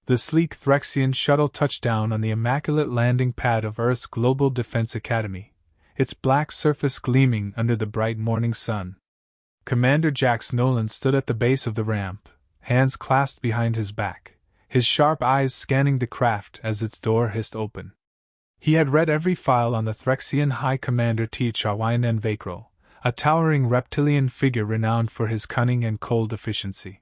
The sleek Threxian shuttle touched down on the immaculate landing pad of Earth's Global Defense Academy, its black surface gleaming under the bright morning sun. Commander Jax Nolan stood at the base of the ramp, hands clasped behind his back, his sharp eyes scanning the craft as its door hissed open. He had read every file on the Threxian High Commander T'Chawinen Vakril, a towering reptilian figure renowned for his cunning and cold efficiency.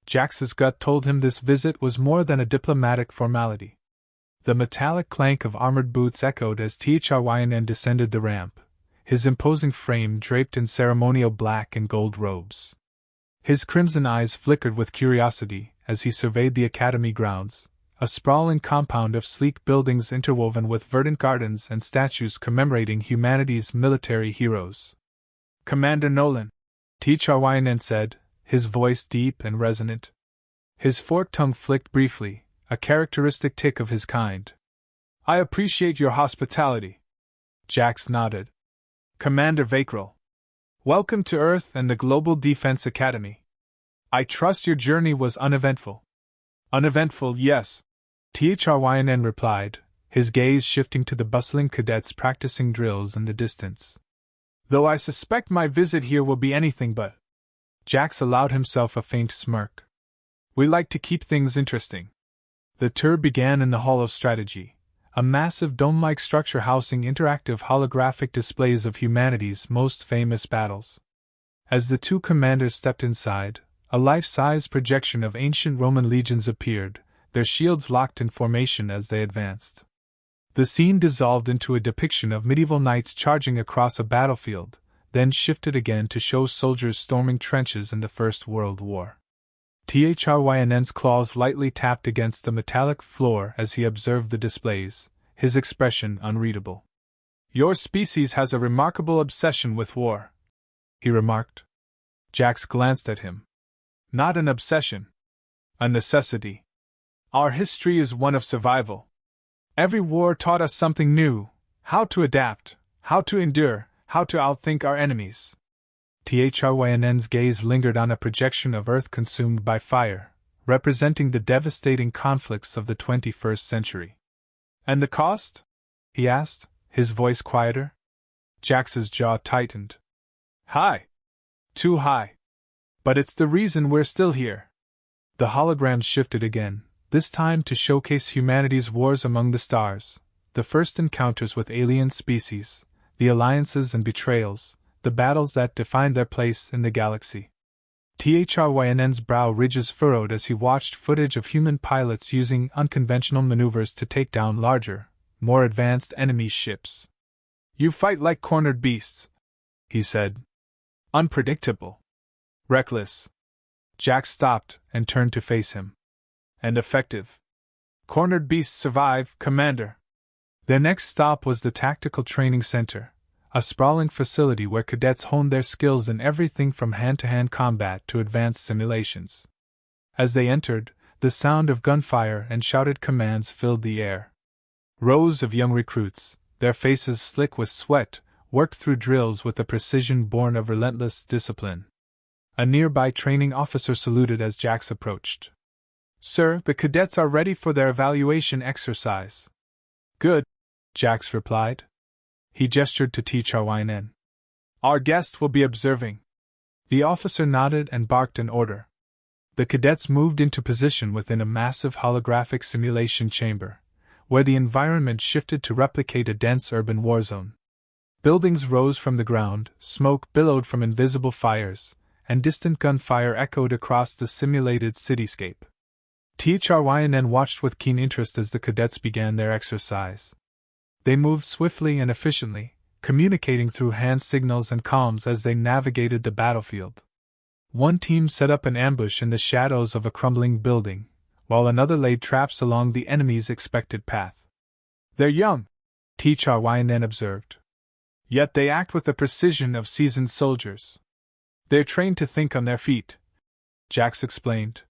Jax's gut told him this visit was more than a diplomatic formality. The metallic clank of armored boots echoed as T'Chawinen descended the ramp, his imposing frame draped in ceremonial black and gold robes. His crimson eyes flickered with curiosity as he surveyed the academy grounds, a sprawling compound of sleek buildings interwoven with verdant gardens and statues commemorating humanity's military heroes. "Commander Nolan," T'Chawinen said, his voice deep and resonant. His forked tongue flicked briefly, a characteristic tick of his kind. "I appreciate your hospitality." Jax nodded. "Commander Vakril, welcome to Earth and the Global Defense Academy. I trust your journey was uneventful." "Uneventful, yes," T'Chawinen replied, his gaze shifting to the bustling cadets practicing drills in the distance. "Though I suspect my visit here will be anything but." Jax allowed himself a faint smirk. "We like to keep things interesting." The tour began in the Hall of Strategy, a massive dome-like structure housing interactive holographic displays of humanity's most famous battles. As the two commanders stepped inside, a life-size projection of ancient Roman legions appeared, their shields locked in formation as they advanced. The scene dissolved into a depiction of medieval knights charging across a battlefield, then shifted again to show soldiers storming trenches in the First World War. T'Chawinen's claws lightly tapped against the metallic floor as he observed the displays, his expression unreadable. "Your species has a remarkable obsession with war," he remarked. Jax glanced at him. "Not an obsession. A necessity. Our history is one of survival. Every war taught us something new, how to adapt, how to endure, how to outthink our enemies." T'Chawinen's gaze lingered on a projection of Earth consumed by fire, representing the devastating conflicts of the 21st century. "And the cost?" he asked, his voice quieter. Jax's jaw tightened. "High. Too high. But it's the reason we're still here." The holograms shifted again, this time to showcase humanity's wars among the stars, the first encounters with alien species, the alliances and betrayals, the battles that defined their place in the galaxy. T'Chawinen's brow ridges furrowed as he watched footage of human pilots using unconventional maneuvers to take down larger, more advanced enemy ships. "You fight like cornered beasts," he said. "Unpredictable. Reckless." Jax stopped and turned to face him. "And effective. Cornered beasts survive, Commander." Their next stop was the Tactical Training Center, a sprawling facility where cadets honed their skills in everything from hand-to-hand combat to advanced simulations. As they entered, the sound of gunfire and shouted commands filled the air. Rows of young recruits, their faces slick with sweat, worked through drills with a precision born of relentless discipline. A nearby training officer saluted as Jax approached. "Sir, the cadets are ready for their evaluation exercise." "Good," Jax replied. He gestured to T'Chawinen. "Our guest will be observing." The officer nodded and barked an order. The cadets moved into position within a massive holographic simulation chamber, where the environment shifted to replicate a dense urban war zone. Buildings rose from the ground, smoke billowed from invisible fires, and distant gunfire echoed across the simulated cityscape. T'Chawinen watched with keen interest as the cadets began their exercise. They moved swiftly and efficiently, communicating through hand signals and comms as they navigated the battlefield. One team set up an ambush in the shadows of a crumbling building, while another laid traps along the enemy's expected path. "They're young," T'Chawinen observed. "Yet they act with the precision of seasoned soldiers. They're trained to think on their feet," Jax explained.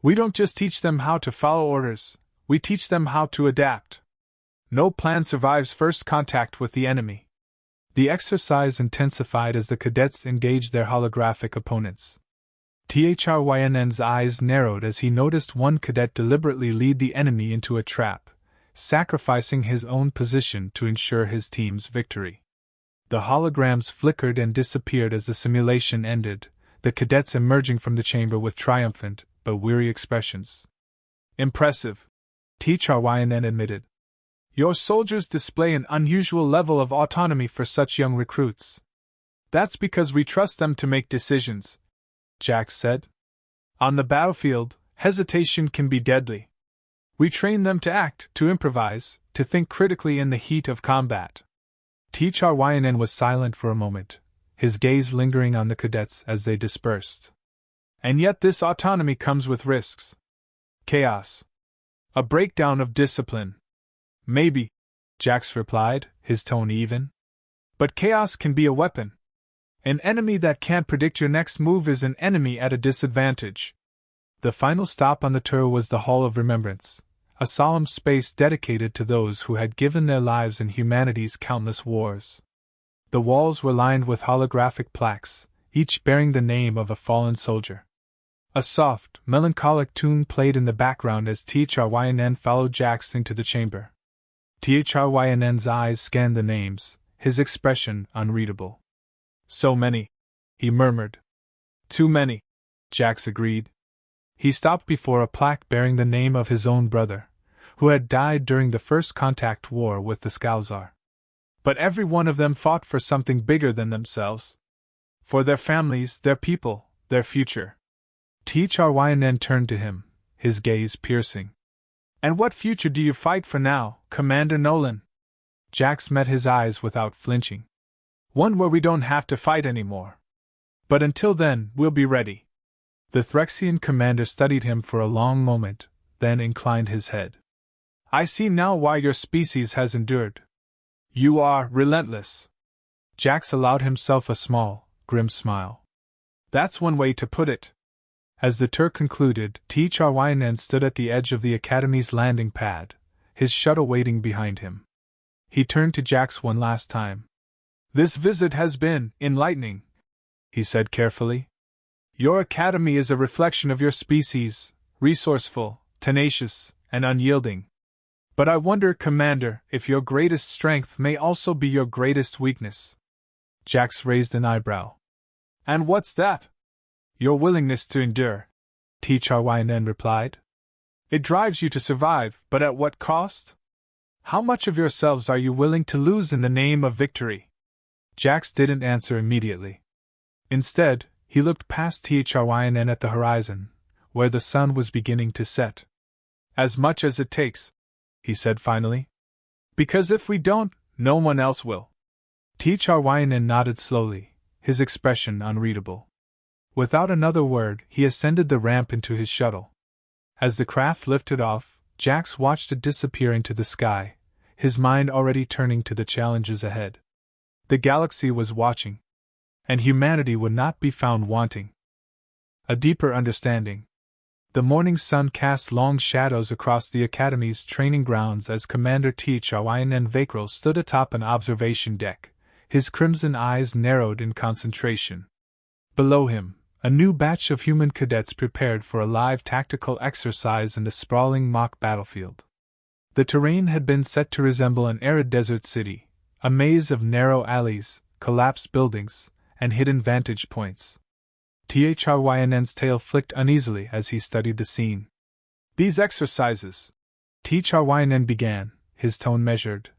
"We don't just teach them how to follow orders, we teach them how to adapt. No plan survives first contact with the enemy." The exercise intensified as the cadets engaged their holographic opponents. Thrynn's eyes narrowed as he noticed one cadet deliberately lead the enemy into a trap, sacrificing his own position to ensure his team's victory. The holograms flickered and disappeared as the simulation ended, the cadets emerging from the chamber with triumphant but weary expressions. Impressive, Thryn admitted. Your soldiers display an unusual level of autonomy for such young recruits. That's because we trust them to make decisions, Jax said. On the battlefield, hesitation can be deadly. We train them to act, to improvise, to think critically in the heat of combat. Thryn was silent for a moment, his gaze lingering on the cadets as they dispersed. And yet this autonomy comes with risks. Chaos. A breakdown of discipline. Maybe, Jax replied, his tone even. But chaos can be a weapon. An enemy that can't predict your next move is an enemy at a disadvantage. The final stop on the tour was the Hall of Remembrance, a solemn space dedicated to those who had given their lives in humanity's countless wars. The walls were lined with holographic plaques, each bearing the name of a fallen soldier. A soft, melancholic tune played in the background as Thryn followed Jax into the chamber. Thryn's eyes scanned the names, his expression unreadable. So many, he murmured. Too many, Jax agreed. He stopped before a plaque bearing the name of his own brother, who had died during the first contact war with the Skalzar. But every one of them fought for something bigger than themselves. For their families, their people, their future. Thryn turned to him, his gaze piercing. And what future do you fight for now, Commander Nolan? Jax met his eyes without flinching. One where we don't have to fight anymore. But until then, we'll be ready. The Threxian commander studied him for a long moment, then inclined his head. I see now why your species has endured. You are relentless. Jax allowed himself a small, grim smile. That's one way to put it. As the tour concluded, Thryn stood at the edge of the Academy's landing pad, his shuttle waiting behind him. He turned to Jax one last time. This visit has been enlightening, he said carefully. Your academy is a reflection of your species, resourceful, tenacious, and unyielding. But I wonder, Commander, if your greatest strength may also be your greatest weakness. Jax raised an eyebrow. And what's that? Your willingness to endure, Thryn replied. It drives you to survive, but at what cost? How much of yourselves are you willing to lose in the name of victory? Jax didn't answer immediately. Instead, he looked past Thryn at the horizon, where the sun was beginning to set. As much as it takes, he said finally. Because if we don't, no one else will. Thryn nodded slowly, his expression unreadable. Without another word, he ascended the ramp into his shuttle. As the craft lifted off, Jax watched it disappear into the sky, his mind already turning to the challenges ahead. The galaxy was watching, and humanity would not be found wanting. A deeper understanding. The morning sun cast long shadows across the Academy's training grounds as Commander Thryn Vakril stood atop an observation deck, his crimson eyes narrowed in concentration. Below him, a new batch of human cadets prepared for a live tactical exercise in the sprawling mock battlefield. The terrain had been set to resemble an arid desert city, a maze of narrow alleys, collapsed buildings, and hidden vantage points. Thryn's tail flicked uneasily as he studied the scene. These exercises, Thryn began, his tone measured,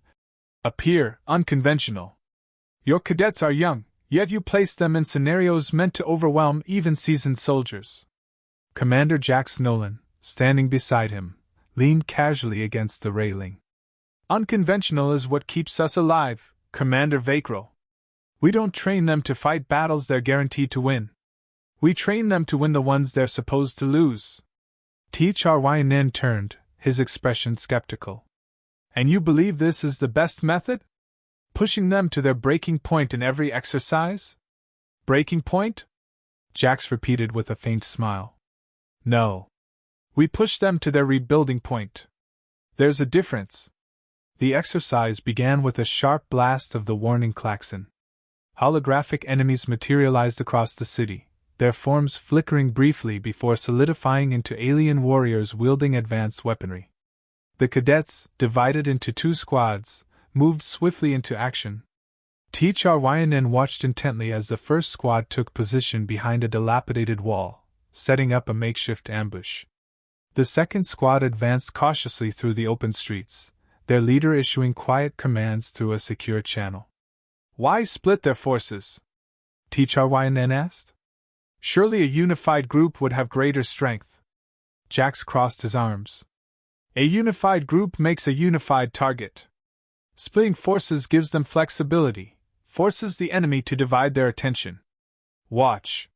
appear unconventional. Your cadets are young, yet you place them in scenarios meant to overwhelm even seasoned soldiers. Commander Jax Nolan, standing beside him, leaned casually against the railing. Unconventional is what keeps us alive, Commander Vakril. We don't train them to fight battles they're guaranteed to win. We train them to win the ones they're supposed to lose. Thryn turned, his expression skeptical. And you believe this is the best method? Pushing them to their breaking point in every exercise? Breaking point? Jax repeated with a faint smile. No. We push them to their rebuilding point. There's a difference. The exercise began with a sharp blast of the warning klaxon. Holographic enemies materialized across the city, their forms flickering briefly before solidifying into alien warriors wielding advanced weaponry. The cadets, divided into 2 squads, moved swiftly into action. THRYNN watched intently as the first squad took position behind a dilapidated wall, setting up a makeshift ambush. The second squad advanced cautiously through the open streets, their leader issuing quiet commands through a secure channel. "Why split their forces?" THRYNN asked. "Surely a unified group would have greater strength." Jax crossed his arms. "A unified group makes a unified target. Splitting forces gives them flexibility, forces the enemy to divide their attention. Watch."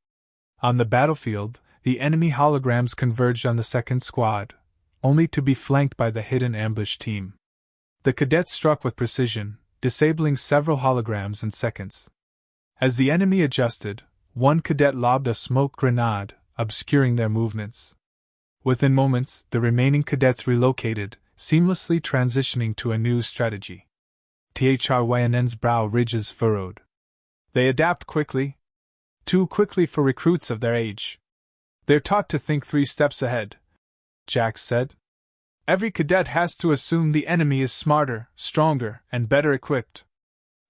On the battlefield, the enemy holograms converged on the second squad, only to be flanked by the hidden ambush team. The cadets struck with precision, disabling several holograms in seconds. As the enemy adjusted, one cadet lobbed a smoke grenade, obscuring their movements. Within moments, the remaining cadets relocated, seamlessly transitioning to a new strategy. THRYNN's brow ridges furrowed. They adapt quickly. Too quickly for recruits of their age. They're taught to think 3 steps ahead, Jax said. Every cadet has to assume the enemy is smarter, stronger, and better equipped.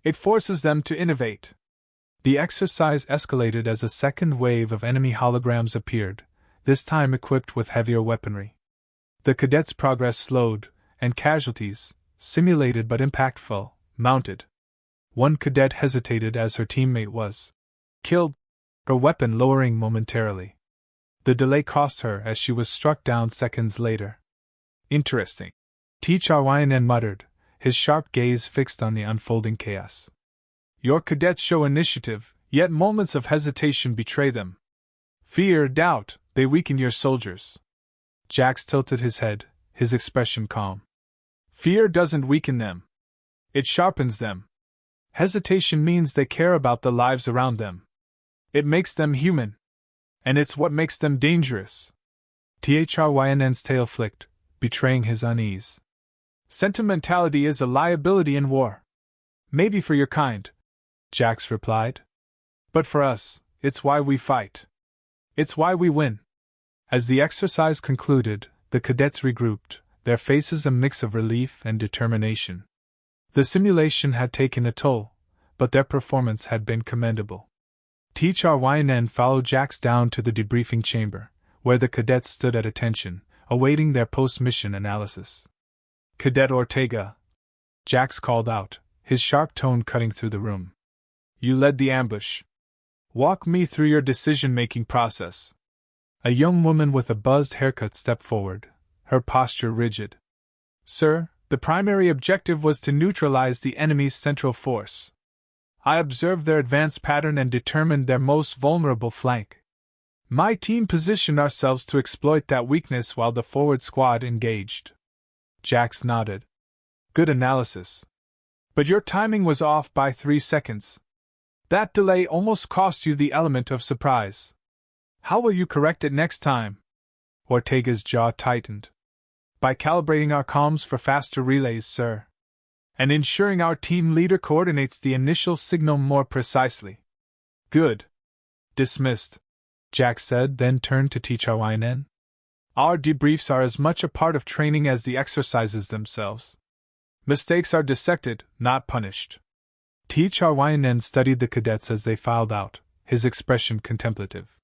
It forces them to innovate. The exercise escalated as a second wave of enemy holograms appeared, this time equipped with heavier weaponry. The cadets' progress slowed, and casualties, simulated but impactful, mounted. One cadet hesitated as her teammate was killed, her weapon lowering momentarily. The delay cost her as she was struck down seconds later. "Interesting," THRYNN muttered, his sharp gaze fixed on the unfolding chaos. "Your cadets show initiative, yet moments of hesitation betray them. Fear, doubt, they weaken your soldiers." Jax tilted his head, his expression calm. "Fear doesn't weaken them. It sharpens them. Hesitation means they care about the lives around them. It makes them human. And it's what makes them dangerous." THRYNN's tail flicked, betraying his unease. "Sentimentality is a liability in war. Maybe for your kind," Jax replied. "But for us, it's why we fight. It's why we win." As the exercise concluded, the cadets regrouped, their faces a mix of relief and determination. The simulation had taken a toll, but their performance had been commendable. THRYNN followed Jax down to the debriefing chamber, where the cadets stood at attention, awaiting their post-mission analysis. "Cadet Ortega," Jax called out, his sharp tone cutting through the room. "You led the ambush. Walk me through your decision-making process." A young woman with a buzzed haircut stepped forward, her posture rigid. "Sir, the primary objective was to neutralize the enemy's central force. I observed their advance pattern and determined their most vulnerable flank. My team positioned ourselves to exploit that weakness while the forward squad engaged." Jax nodded. "Good analysis. But your timing was off by 3 seconds. That delay almost cost you the element of surprise. How will you correct it next time?" Ortega's jaw tightened. "By calibrating our comms for faster relays, sir. And ensuring our team leader coordinates the initial signal more precisely." "Good. Dismissed," Jax said, then turned to THRYNN. "Our debriefs are as much a part of training as the exercises themselves. Mistakes are dissected, not punished." THRYNN studied the cadets as they filed out, his expression contemplative.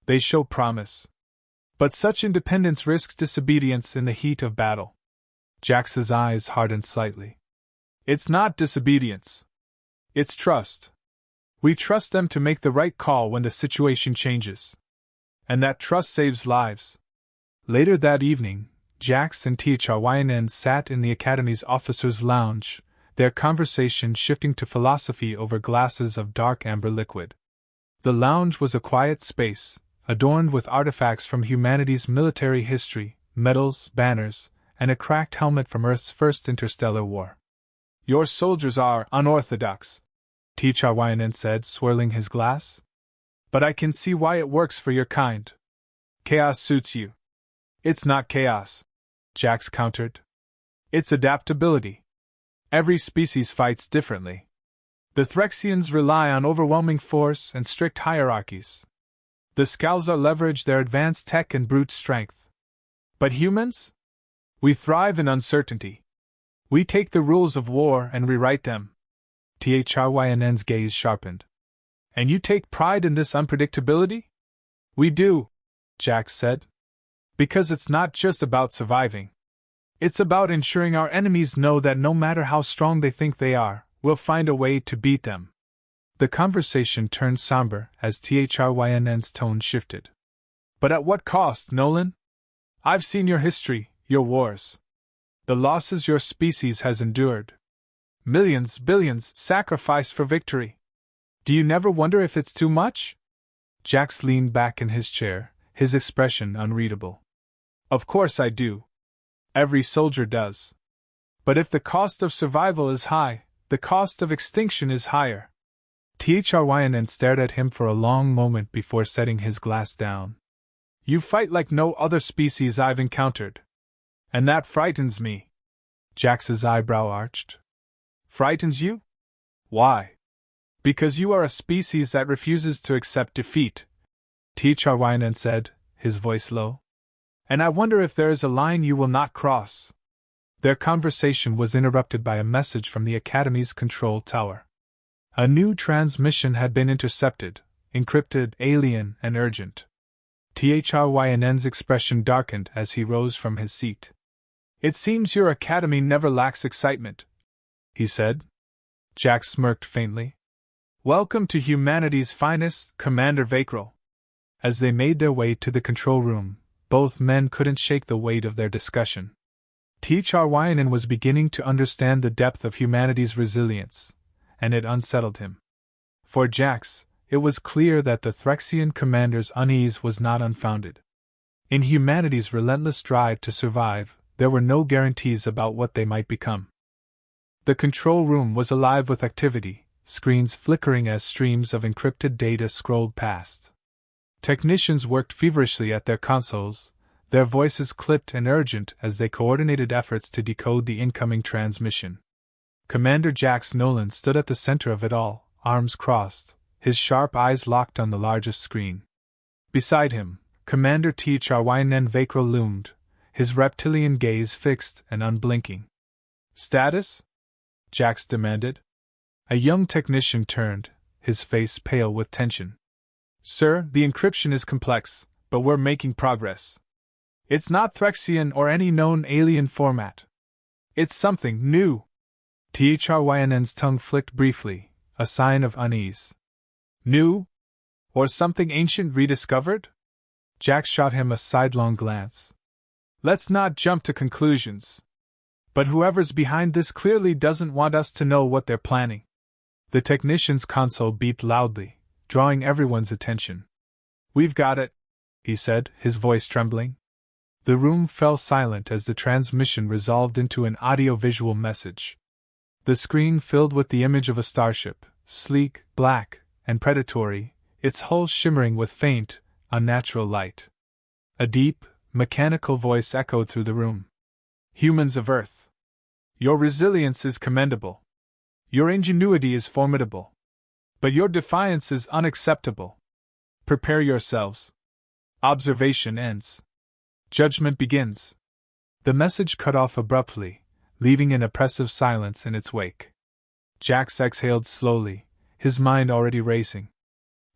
"They show promise. But such independence risks disobedience in the heat of battle." Jax's eyes hardened slightly. "It's not disobedience. It's trust. We trust them to make the right call when the situation changes. And that trust saves lives." Later that evening, Jax and THRYNN sat in the Academy's officers' lounge, their conversation shifting to philosophy over glasses of dark amber liquid. The lounge was a quiet space, adorned with artifacts from humanity's military history, medals, banners, and a cracked helmet from Earth's first interstellar war. "Your soldiers are unorthodox," THRYNN said, swirling his glass. "But I can see why it works for your kind. Chaos suits you." "It's not chaos," Jax countered. "It's adaptability. Every species fights differently. The Threxians rely on overwhelming force and strict hierarchies. The Scalza leverage their advanced tech and brute strength. But humans? We thrive in uncertainty. We take the rules of war and rewrite them. Thrynn's gaze sharpened. And you take pride in this unpredictability? We do, Jax said. Because it's not just about surviving. It's about ensuring our enemies know that no matter how strong they think they are, we'll find a way to beat them. The conversation turned somber as Thrynn's tone shifted. But at what cost, Nolan? I've seen your history, your wars. The losses your species has endured. Millions, billions, sacrificed for victory. Do you never wonder if it's too much? Jax leaned back in his chair, his expression unreadable. Of course I do. Every soldier does. But if the cost of survival is high, the cost of extinction is higher. Thrynn stared at him for a long moment before setting his glass down. You fight like no other species I've encountered. And that frightens me. Jax's eyebrow arched. Frightens you? Why? Because you are a species that refuses to accept defeat, Thrynn said, his voice low. And I wonder if there is a line you will not cross. Their conversation was interrupted by a message from the Academy's control tower. A new transmission had been intercepted, encrypted, alien, and urgent. Thryn's expression darkened as he rose from his seat. It seems your Academy never lacks excitement, he said. Jax smirked faintly. Welcome to humanity's finest, Commander Vakrel. As they made their way to the control room, both men couldn't shake the weight of their discussion. Thrynn was beginning to understand the depth of humanity's resilience, and it unsettled him. For Jax, it was clear that the Threxian commander's unease was not unfounded. In humanity's relentless drive to survive, there were no guarantees about what they might become. The control room was alive with activity, screens flickering as streams of encrypted data scrolled past. Technicians worked feverishly at their consoles, their voices clipped and urgent as they coordinated efforts to decode the incoming transmission. Commander Jax Nolan stood at the center of it all, arms crossed, his sharp eyes locked on the largest screen. Beside him, Commander Thrynn Vakrel loomed, his reptilian gaze fixed and unblinking. Status? Jax demanded. A young technician turned, his face pale with tension. Sir, the encryption is complex, but we're making progress. It's not Threxian or any known alien format. It's something new. Thryn's tongue flicked briefly, a sign of unease. New? Or something ancient rediscovered? Jax shot him a sidelong glance. Let's not jump to conclusions. But whoever's behind this clearly doesn't want us to know what they're planning. The technician's console beeped loudly, drawing everyone's attention. We've got it, he said, his voice trembling. The room fell silent as the transmission resolved into an audio-visual message. The screen filled with the image of a starship, sleek, black, and predatory, its hull shimmering with faint, unnatural light. A deep, mechanical voice echoed through the room. Humans of Earth. Your resilience is commendable. Your ingenuity is formidable. But your defiance is unacceptable. Prepare yourselves. Observation ends. Judgment begins. The message cut off abruptly, leaving an oppressive silence in its wake. Jax exhaled slowly, his mind already racing.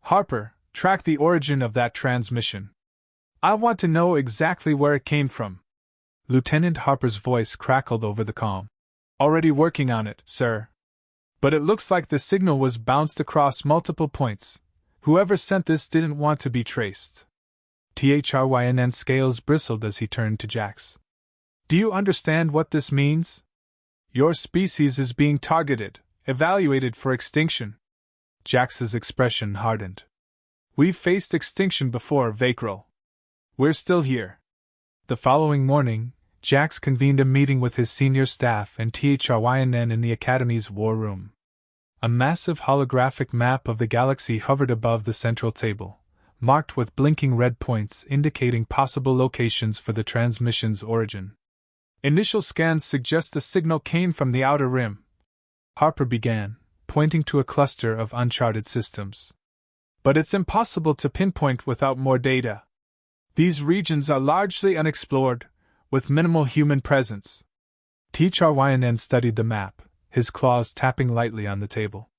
Harper, track the origin of that transmission. I want to know exactly where it came from. Lieutenant Harper's voice crackled over the comm. Already working on it, sir. But it looks like the signal was bounced across multiple points. Whoever sent this didn't want to be traced. Thryn's scales bristled as he turned to Jax. Do you understand what this means? Your species is being targeted, evaluated for extinction. Jax's expression hardened. We've faced extinction before, Vakrel. We're still here. The following morning, Jax convened a meeting with his senior staff and Thrynn in the Academy's war room. A massive holographic map of the galaxy hovered above the central table, marked with blinking red points indicating possible locations for the transmission's origin. Initial scans suggest the signal came from the outer rim, Harper began, pointing to a cluster of uncharted systems. But it's impossible to pinpoint without more data. These regions are largely unexplored, with minimal human presence. T'Charyn studied the map, his claws tapping lightly on the table.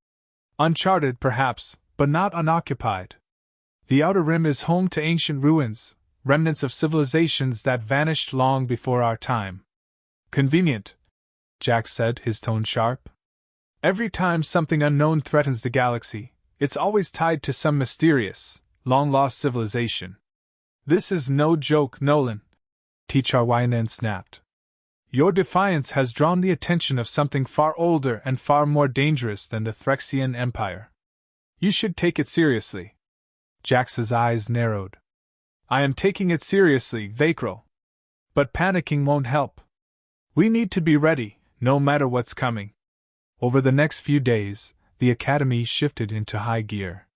Uncharted, perhaps, but not unoccupied. The Outer Rim is home to ancient ruins, remnants of civilizations that vanished long before our time. Convenient, Jax said, his tone sharp. Every time something unknown threatens the galaxy, it's always tied to some mysterious, long-lost civilization. This is no joke, Nolan, T'Charyn snapped. Your defiance has drawn the attention of something far older and far more dangerous than the Threxian Empire. You should take it seriously. Jax's eyes narrowed. I am taking it seriously, Vakril. But panicking won't help. We need to be ready, no matter what's coming. Over the next few days, the Academy shifted into high gear.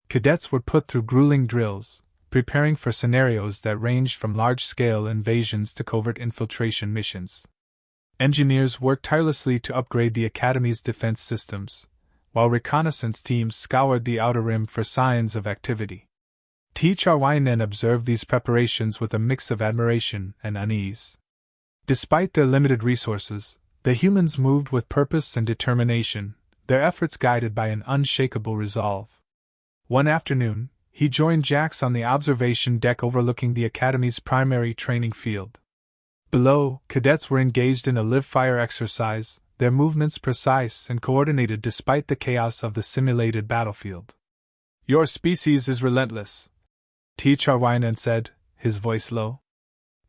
Cadets were put through grueling drills, preparing for scenarios that ranged from large-scale invasions to covert infiltration missions. Engineers worked tirelessly to upgrade the Academy's defense systems, while reconnaissance teams scoured the Outer Rim for signs of activity. T'Charyn observed these preparations with a mix of admiration and unease. Despite their limited resources, the humans moved with purpose and determination, their efforts guided by an unshakable resolve. One afternoon, he joined Jax on the observation deck overlooking the Academy's primary training field. Below, cadets were engaged in a live-fire exercise, their movements precise and coordinated despite the chaos of the simulated battlefield. Your species is relentless, T'Charyn said, his voice low.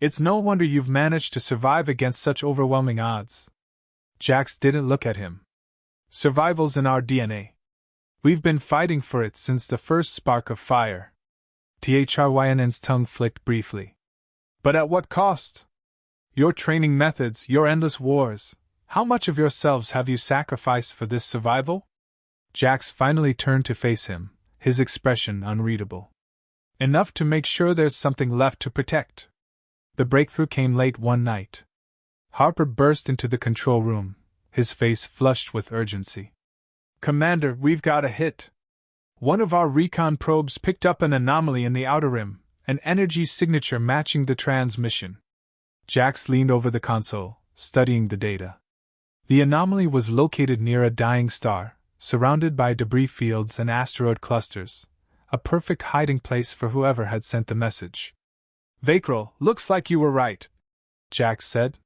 It's no wonder you've managed to survive against such overwhelming odds. Jax didn't look at him. Survival's in our DNA. We've been fighting for it since the first spark of fire. T'Charyn's tongue flicked briefly. But at what cost? Your training methods, your endless wars. How much of yourselves have you sacrificed for this survival? Jax finally turned to face him, his expression unreadable. Enough to make sure there's something left to protect. The breakthrough came late one night. Harper burst into the control room, his face flushed with urgency. Commander, we've got a hit. One of our recon probes picked up an anomaly in the Outer Rim, an energy signature matching the transmission. Jax leaned over the console, studying the data. The anomaly was located near a dying star, surrounded by debris fields and asteroid clusters, a perfect hiding place for whoever had sent the message. Vakril, looks like you were right, Jax said.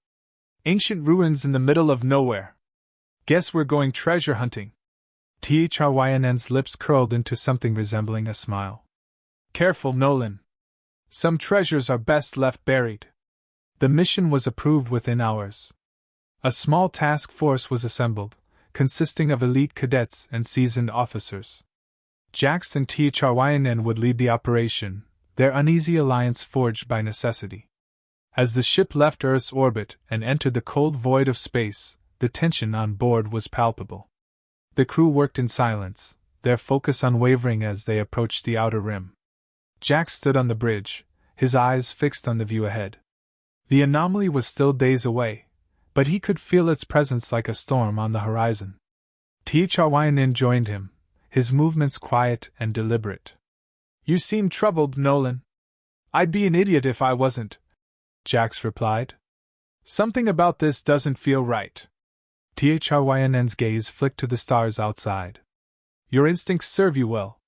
Ancient ruins in the middle of nowhere. Guess we're going treasure hunting. T'Charyn's lips curled into something resembling a smile. Careful, Nolan. Some treasures are best left buried. The mission was approved within hours. A small task force was assembled, consisting of elite cadets and seasoned officers. Jax and T'Charyn would lead the operation, their uneasy alliance forged by necessity. As the ship left Earth's orbit and entered the cold void of space, the tension on board was palpable. The crew worked in silence, their focus unwavering as they approached the Outer Rim. Jax stood on the bridge, his eyes fixed on the view ahead. The anomaly was still days away, but he could feel its presence like a storm on the horizon. T'Charyn joined him, his movements quiet and deliberate. You seem troubled, Nolan. I'd be an idiot if I wasn't, Jax replied. Something about this doesn't feel right. T'Charyn's gaze flicked to the stars outside. Your instincts serve you well.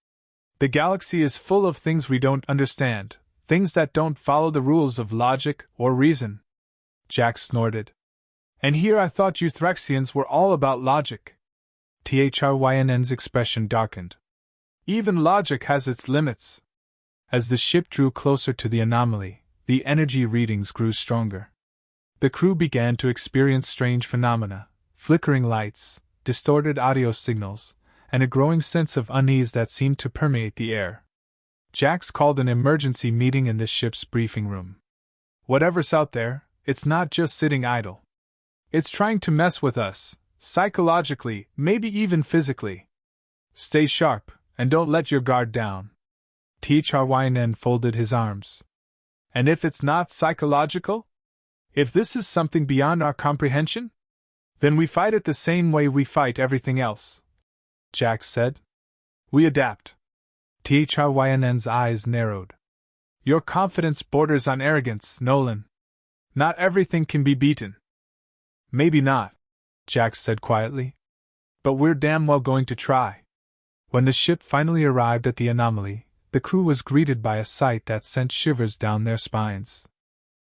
The galaxy is full of things we don't understand, things that don't follow the rules of logic or reason. Jax snorted. And here I thought you Threxians were all about logic. T'Charyn's expression darkened. Even logic has its limits. As the ship drew closer to the anomaly, the energy readings grew stronger. The crew began to experience strange phenomena, flickering lights, distorted audio signals, and a growing sense of unease that seemed to permeate the air. Jax called an emergency meeting in the ship's briefing room. Whatever's out there, it's not just sitting idle. It's trying to mess with us, psychologically, maybe even physically. Stay sharp, and don't let your guard down. T'Charyn folded his arms. And if it's not psychological? If this is something beyond our comprehension? Then we fight it the same way we fight everything else, Jax said. We adapt. THRYNN's eyes narrowed. Your confidence borders on arrogance, Nolan. Not everything can be beaten. Maybe not, Jax said quietly. But we're damn well going to try. When the ship finally arrived at the anomaly, the crew was greeted by a sight that sent shivers down their spines.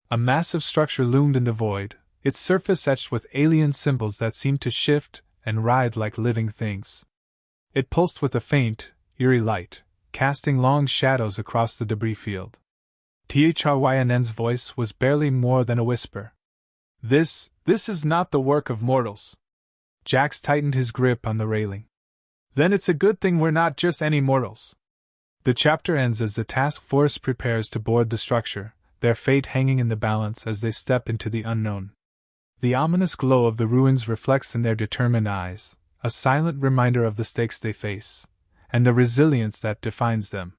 A massive structure loomed in the void, its surface etched with alien symbols that seemed to shift and writhe like living things. It pulsed with a faint, eerie light, casting long shadows across the debris field. THRYNN's voice was barely more than a whisper. This is not the work of mortals. Jax tightened his grip on the railing. Then it's a good thing we're not just any mortals. The chapter ends as the task force prepares to board the structure, their fate hanging in the balance as they step into the unknown. The ominous glow of the ruins reflects in their determined eyes, a silent reminder of the stakes they face, and the resilience that defines them.